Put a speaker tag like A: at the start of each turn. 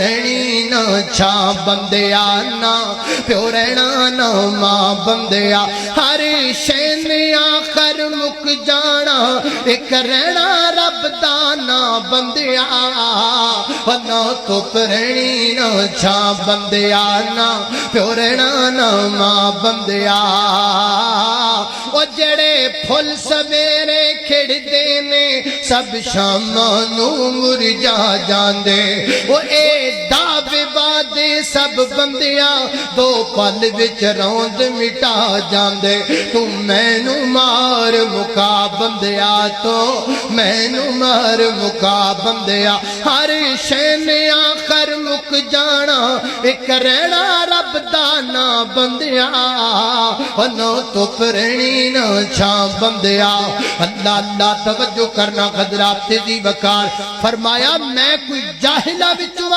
A: رہنی نہ چھاں بندیا نہ پیو رہنا نہ ماں بندیا ہر شے نے آخر مک جانا ایک رہنا رب دا نہ بندیا نہ دھپ رہنی نہ چھاں بندیا نہ پیو رہنا نہ ماں بندیا وہ جڑے پھل سویرے کھڑ دینے سب شاماں نو مرجا جاندے وہ اے دعوے وعدے سب بندیاں دو پل وچ روند مٹا جاندے تو مینو مار مکا بندیا تو مینو مار مکا بندیا ہر شے نے آخر مک جانا ایک رہنا رب دا نا بندیا نہ دھپ رہنی نہ چھاں بندیا اللہ اللہ توجہ کرنا حضرات تیزی وقار فرمایا میں کوئی جاہلہ وچوں